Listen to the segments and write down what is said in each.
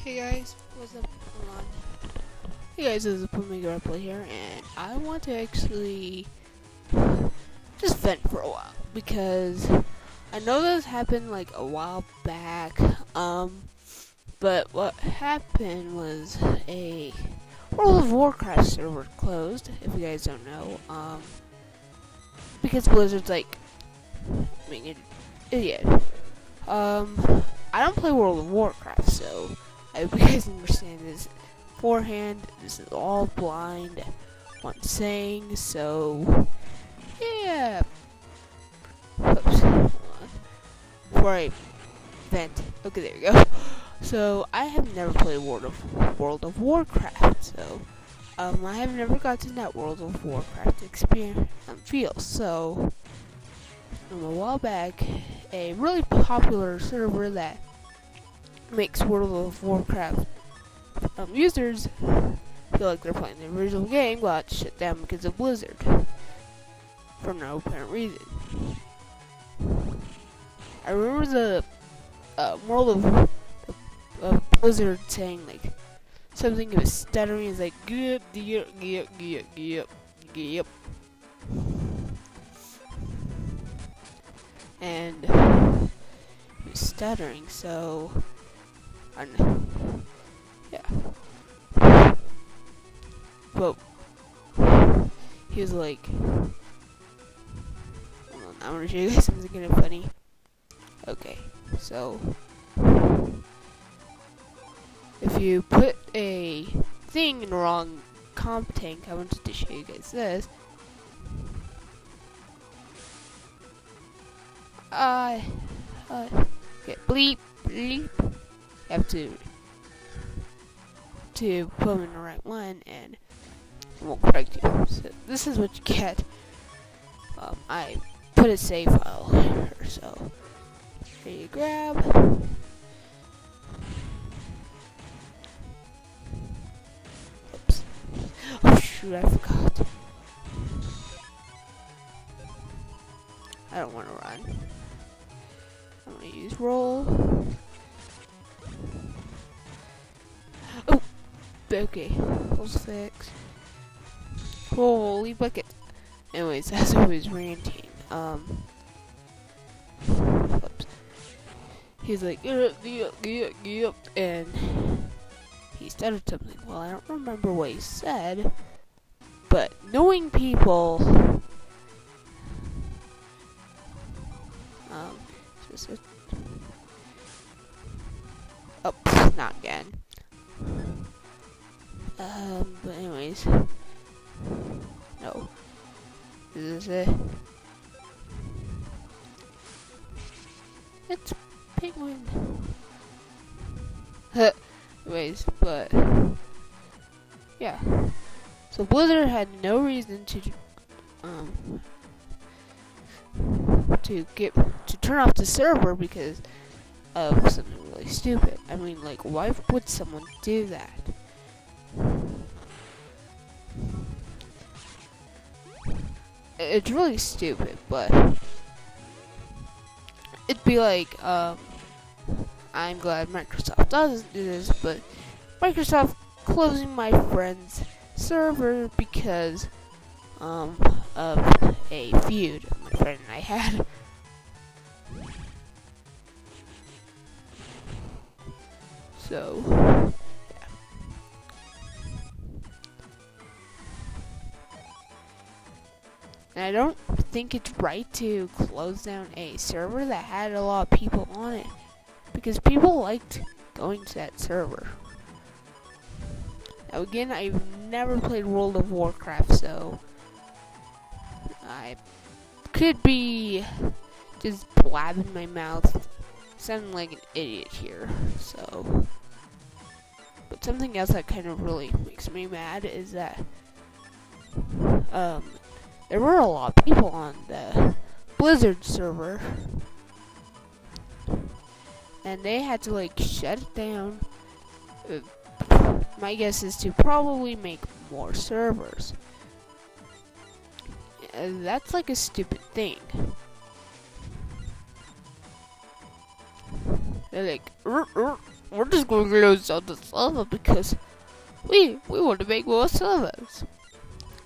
Hey guys, what's up? Hold on. Hey guys, this is OmegaReploid here, and I want to actually just vent for a while because I know this happened like a while back. But what happened was a World of Warcraft server closed. If you guys don't know, because Blizzard's like being an idiot. I don't play World of Warcraft, so I hope you guys understand this beforehand. This is all blind, what I'm saying, so yeah. Oops, hold on. Before I vent. Okay, there we go. So I have never played World of Warcraft, so I have never gotten that World of Warcraft experience feel. So a while back, a really popular server that makes World of Warcraft users feel like they're playing the original game got shut down because of Blizzard for no apparent reason. I remember the World of Blizzard saying like something it was stuttering. It's like yep. And he was stuttering, so yeah. But he was like, hold on, I'm gonna show you guys something kind of funny. Okay, so if you put a thing in the wrong comp tank, I wanted to show you guys this. Okay, bleep. You have to put them in the right one, and it won't correct you. So this is what you get. I put a save file here, so here you grab. Oops. Oh shoot, I forgot. I don't want to run. I'm gonna use roll. Oh, okay. Roll's fixed. Holy bucket. Anyways, as I was ranting, oops. He's like, and he stuttered something. Well, I don't remember what he said, but knowing people, oh, not again. But anyways, no, this is it. It's penguin. Anyways, but yeah. So Blizzard had no reason to turn off the server because of something really stupid. I mean, like, why would someone do that? It's really stupid, but it'd be like, I'm glad Microsoft doesn't do this, but Microsoft closing my friend's server because of a feud my friend and I had. So yeah. And I don't think it's right to close down a server that had a lot of people on it, because people liked going to that server. Now again, I've never played World of Warcraft, so I could be just blabbing my mouth, sounding like an idiot here, so. But something else that kind of really makes me mad is that there were a lot of people on the Blizzard server, and they had to like shut it down. My guess is to probably make more servers. That's like a stupid thing. They're like, we're just going to close down the server because we want to make more servers.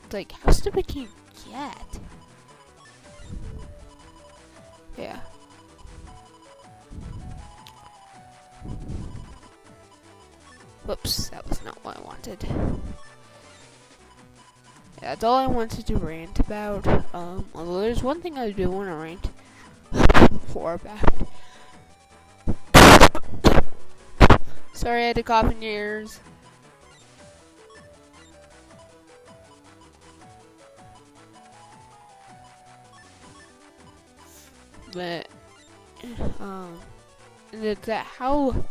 It's like, how stupid can you get? Yeah. Whoops, that was not what I wanted. Yeah, that's all I wanted to rant about. Although there's one thing I do want to rant more about. Sorry I had to cough in your ears. But, and it's that how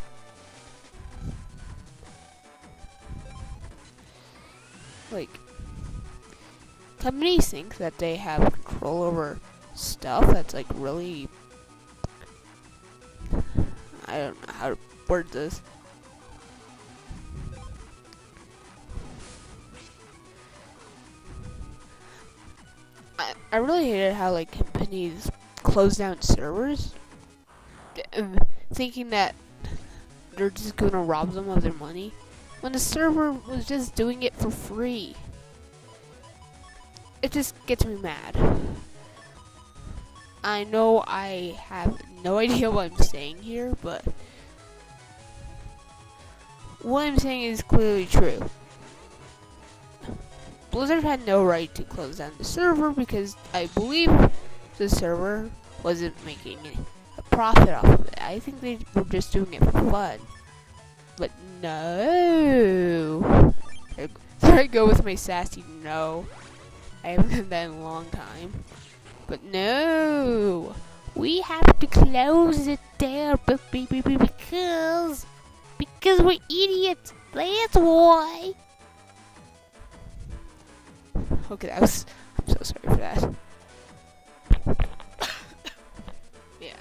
like companies think that they have control over stuff that's like really, I don't know how to word this. I really hated how like companies close down servers, thinking that they're just gonna rob them of their money, when the server was just doing it for free. It just gets me mad. I know I have no idea what I'm saying here, but what I'm saying is clearly true. Blizzard had no right to close down the server because I believe the server wasn't making a profit off of it. I think they were just doing it for fun. But no. There I go with my sassy no. I haven't done that in a long time. But no. We have to close it down because we're idiots. That's why. Okay, I'm so sorry for that. Yeah.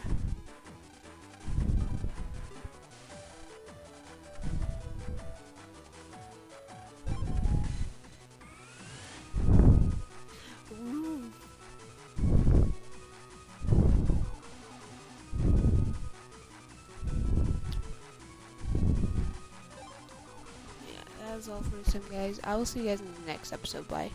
Ooh. Yeah, that was all for this time, guys. I will see you guys in the next episode. Bye.